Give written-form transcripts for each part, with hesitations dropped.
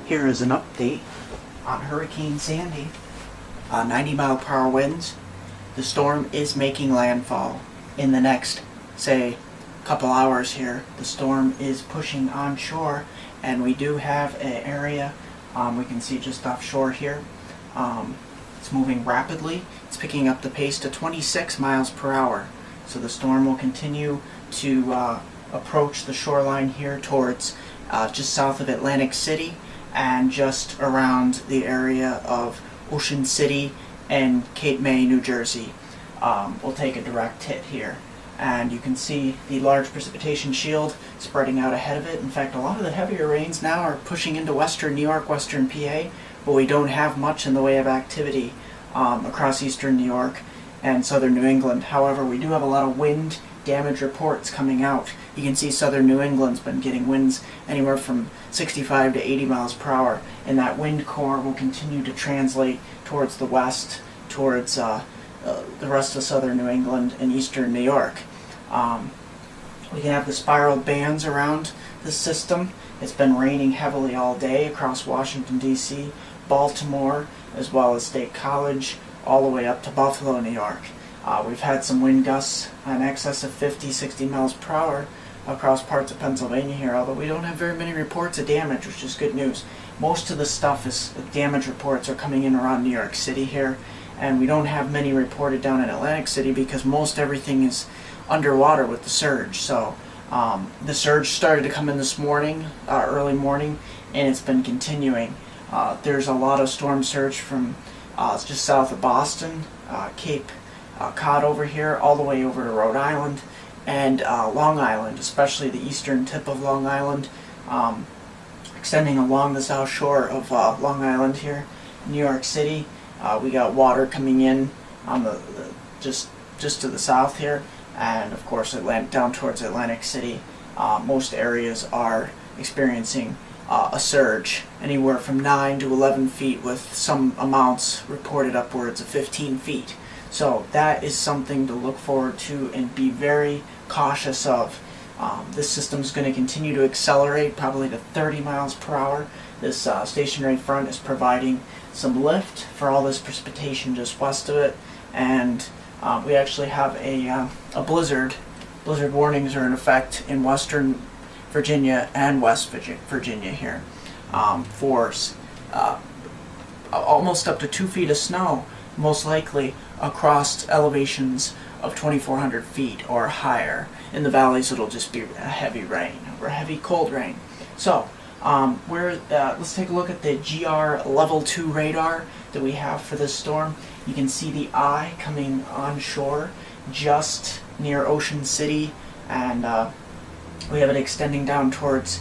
Here is an update on Hurricane Sandy. 90-mile-per-hour winds. The storm is making landfall. In the next, say, couple hours here, the storm is pushing onshore, and we do have an area we can see just offshore here. It's moving rapidly. It's picking up the pace to 26 miles per hour. So the storm will continue to approach the shoreline here towards just south of Atlantic City and just around the area of Ocean City and Cape May, New Jersey. We'll take a direct hit here. And you can see the large precipitation shield spreading out ahead of it. In fact, a lot of the heavier rains now are pushing into western New York, western PA, but we don't have much in the way of activity across eastern New York and southern New England. However, we do have a lot of wind damage reports coming out. You can see southern New England's been getting winds anywhere from 65 to 80 miles per hour, and that wind core will continue to translate towards the west, towards the rest of southern New England and eastern New York. We can have the spiral bands around the system. It's been raining heavily all day across Washington, D.C., Baltimore, as well as State College, all the way up to Buffalo, New York. We've had some wind gusts in excess of 50, 60 miles per hour across parts of Pennsylvania here, although we don't have very many reports of damage, which is good news. Most of the stuff is damage reports are coming in around New York City here, and we don't have many reported down in Atlantic City because most everything is underwater with the surge. So the surge started to come in this morning, early morning, and it's been continuing. There's a lot of storm surge from just south of Boston, Cape Cod over here, all the way over to Rhode Island, and Long Island, especially the eastern tip of Long Island, extending along the south shore of Long Island here, New York City. We got water coming in on the just to the south here, and of course down towards Atlantic City. Most areas are experiencing a surge anywhere from 9 to 11 feet, with some amounts reported upwards of 15 feet. So that is something to look forward to and be very cautious of. This system is going to continue to accelerate, probably to 30 miles per hour. This stationary front is providing some lift for all this precipitation just west of it, and we actually have a blizzard. Blizzard warnings are in effect in western Virginia and West Virginia here for almost up to 2 feet of snow, most likely across elevations of 2,400 feet or higher. In the valleys it'll just be a heavy rain, or heavy cold rain. So let's take a look at the GR level 2 radar that we have for this storm. You can see the eye coming onshore just near Ocean City, and we have it extending down towards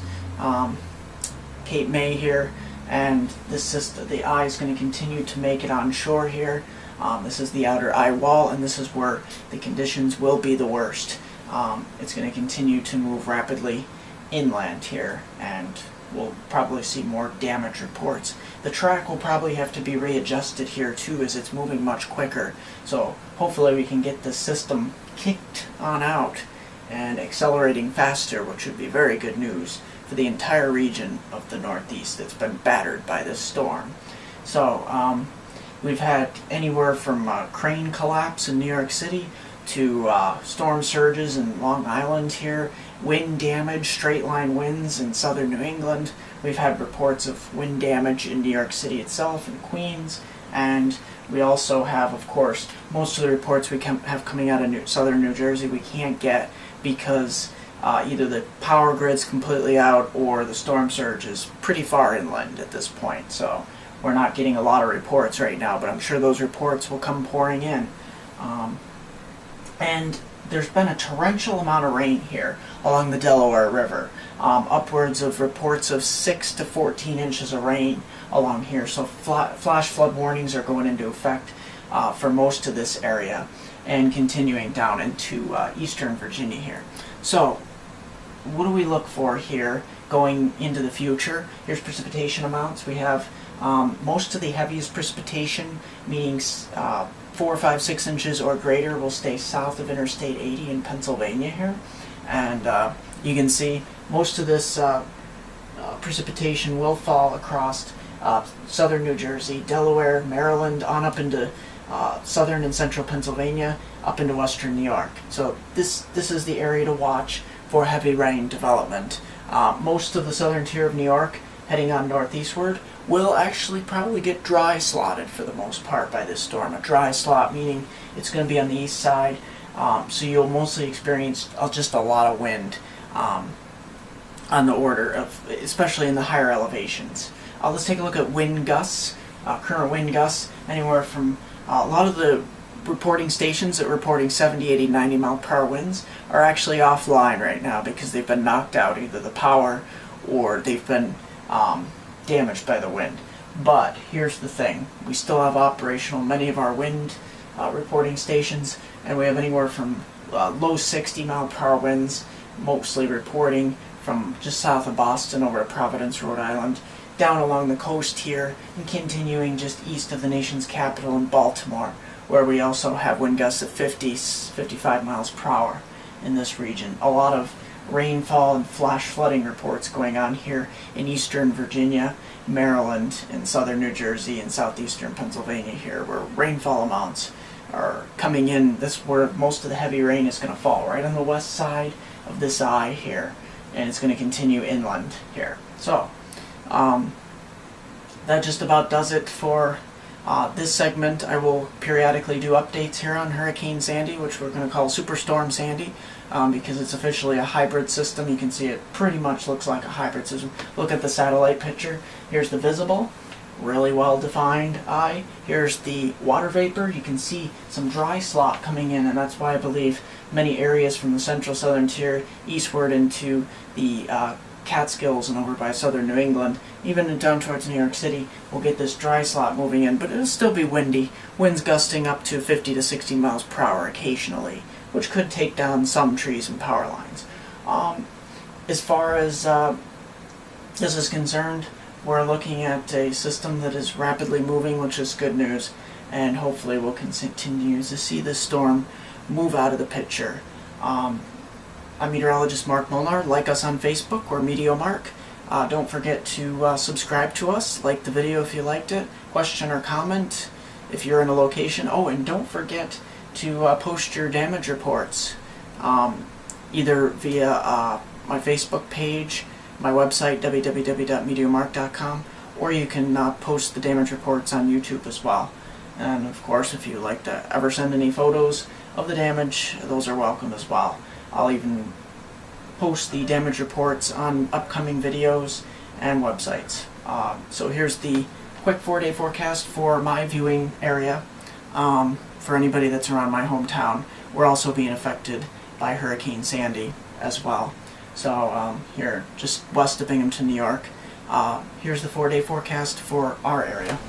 Cape May here, and the eye is going to continue to make it onshore here. This is the outer eye wall, and this is where the conditions will be the worst. It's going to continue to move rapidly inland here, and we'll probably see more damage reports. The track will probably have to be readjusted here too, as it's moving much quicker. So hopefully we can get the system kicked on out and accelerating faster, which would be very good news for the entire region of the Northeast that's been battered by this storm. So we've had anywhere from crane collapse in New York City to storm surges in Long Island here, wind damage, straight line winds in southern New England. We've had reports of wind damage in New York City itself and Queens, and we also have, of course, most of the reports we have coming out of southern New Jersey we can't get because either the power grid's completely out or the storm surge is pretty far inland at this point. So we're not getting a lot of reports right now, but I'm sure those reports will come pouring in. And there's been a torrential amount of rain here along the Delaware River, upwards of reports of 6 to 14 inches of rain along here. So flash flood warnings are going into effect for most of this area and continuing down into eastern Virginia here. So what do we look for here going into the future? Here's precipitation amounts. We have most of the heaviest precipitation, meaning 4, 5, 6 inches or greater, will stay south of Interstate 80 in Pennsylvania here. And you can see most of this precipitation will fall across southern New Jersey, Delaware, Maryland, on up into southern and central Pennsylvania, up into western New York. So this is the area to watch for heavy rain development. Most of the southern tier of New York, heading on northeastward, will actually probably get dry slotted for the most part by this storm. A dry slot meaning it's going to be on the east side, so you'll mostly experience just a lot of wind on the order of, especially in the higher elevations. Let's take a look at wind gusts. Current wind gusts anywhere from a lot of the reporting stations that are reporting 70, 80, 90 mile per hour winds are actually offline right now because they've been knocked out, either the power or they've been damaged by the wind. But here's the thing, we still have operational many of our wind reporting stations, and we have anywhere from low 60 mile per hour winds, mostly reporting from just south of Boston over to Providence, Rhode Island, down along the coast here, and continuing just east of the nation's capital in Baltimore, where we also have wind gusts of 50, 55 miles per hour in this region. A lot of rainfall and flash flooding reports going on here in eastern Virginia, Maryland, and southern New Jersey, and southeastern Pennsylvania here, where rainfall amounts are coming in. This is where most of the heavy rain is going to fall, right on the west side of this eye here, and it's going to continue inland here. So that just about does it for this segment. I will periodically do updates here on Hurricane Sandy, which we're going to call SuperStorm Sandy, because it's officially a hybrid system. You can see it pretty much looks like a hybrid system. Look at the satellite picture. Here's the visible, really well defined eye. Here's the water vapor. You can see some dry slot coming in, and that's why I believe many areas from the central southern tier eastward into the Catskills and over by southern New England, even down towards New York City, we'll get this dry slot moving in, but it'll still be windy, winds gusting up to 50 to 60 miles per hour occasionally, which could take down some trees and power lines. As far as this is concerned, we're looking at a system that is rapidly moving, which is good news, and hopefully we'll continue to see this storm move out of the picture. I'm meteorologist Mark Molnar. Like us on Facebook, we're MeteoMark. Don't forget to subscribe to us, like the video if you liked it, question or comment if you're in a location. Oh, and don't forget to post your damage reports, either via my Facebook page, my website, www.meteomark.com, or you can post the damage reports on YouTube as well. And of course, if you'd like to ever send any photos of the damage, those are welcome as well. I'll even post the damage reports on upcoming videos and websites. So here's the quick 4-day forecast for my viewing area. For anybody that's around my hometown, we're also being affected by Hurricane Sandy as well. So here, just west of Binghamton, New York, here's the 4-day forecast for our area.